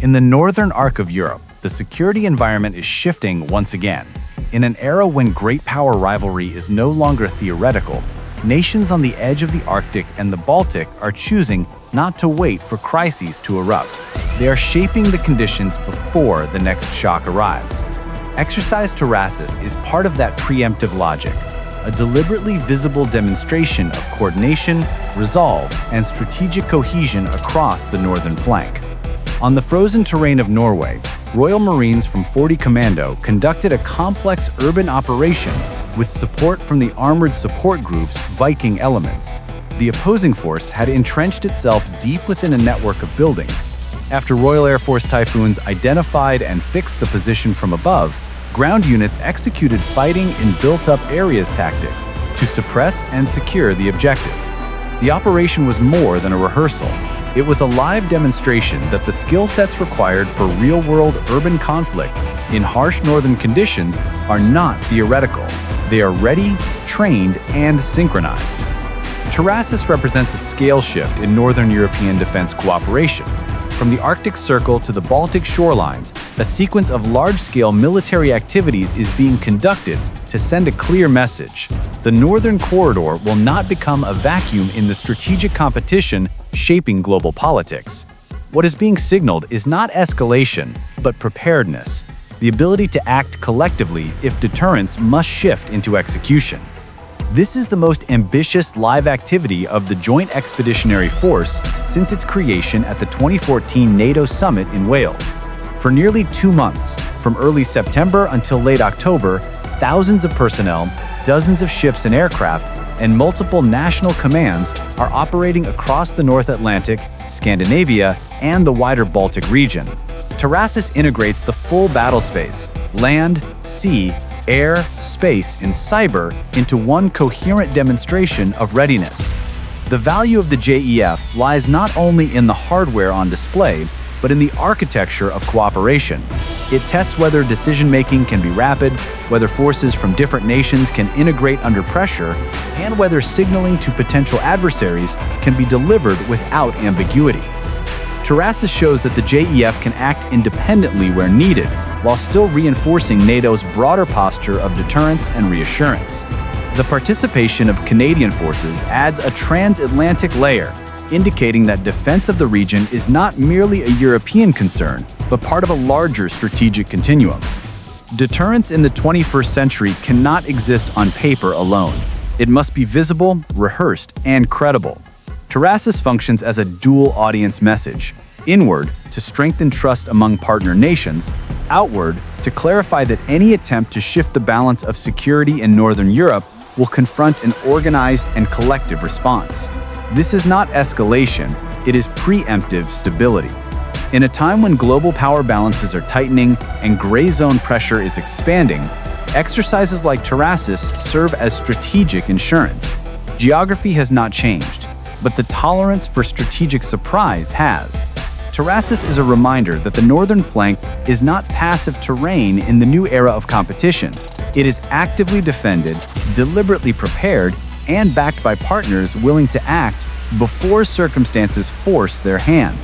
In the northern arc of Europe, the security environment is shifting once again. In an era when great power rivalry is no longer theoretical, nations on the edge of the Arctic and the Baltic are choosing not to wait for crises to erupt. They are shaping the conditions before the next shock arrives. Exercise Tarassis is part of that preemptive logic, a deliberately visible demonstration of coordination, resolve, and strategic cohesion across the northern flank. On the frozen terrain of Norway, Royal Marines from 40 Commando conducted a complex urban operation with support from the armored support group's Viking elements. The opposing force had entrenched itself deep within a network of buildings. After Royal Air Force Typhoons identified and fixed the position from above, ground units executed fighting in built-up areas tactics to suppress and secure the objective. The operation was more than a rehearsal. It was a live demonstration that the skill sets required for real-world urban conflict in harsh northern conditions are not theoretical. They are ready, trained, and synchronized. Tarassis represents a scale shift in Northern European defense cooperation. From the Arctic Circle to the Baltic shorelines, a sequence of large-scale military activities is being conducted to send a clear message. The Northern Corridor will not become a vacuum in the strategic competition shaping global politics. What is being signaled is not escalation, but preparedness, the ability to act collectively if deterrence must shift into execution. This is the most ambitious live activity of the Joint Expeditionary Force since its creation at the 2014 NATO summit in Wales. For nearly 2 months, from early September until late October, thousands of personnel, dozens of ships and aircraft, and multiple national commands are operating across the North Atlantic, Scandinavia, and the wider Baltic region. Tarassis integrates the full battle space, land, sea, air, space, and cyber into one coherent demonstration of readiness. The value of the JEF lies not only in the hardware on display, but in the architecture of cooperation. It tests whether decision-making can be rapid, whether forces from different nations can integrate under pressure, and whether signaling to potential adversaries can be delivered without ambiguity. Tarassis shows that the JEF can act independently where needed, while still reinforcing NATO's broader posture of deterrence and reassurance. The participation of Canadian forces adds a transatlantic layer, indicating that defense of the region is not merely a European concern, but part of a larger strategic continuum. Deterrence in the 21st century cannot exist on paper alone. It must be visible, rehearsed, and credible. Tarassis functions as a dual audience message: inward, to strengthen trust among partner nations; outward, to clarify that any attempt to shift the balance of security in Northern Europe will confront an organized and collective response. This is not escalation, it is preemptive stability. In a time when global power balances are tightening and gray zone pressure is expanding, exercises like Tarassis serve as strategic insurance. Geography has not changed, but the tolerance for strategic surprise has. Tarassis is a reminder that the northern flank is not passive terrain in the new era of competition. It is actively defended, deliberately prepared, and backed by partners willing to act before circumstances force their hand.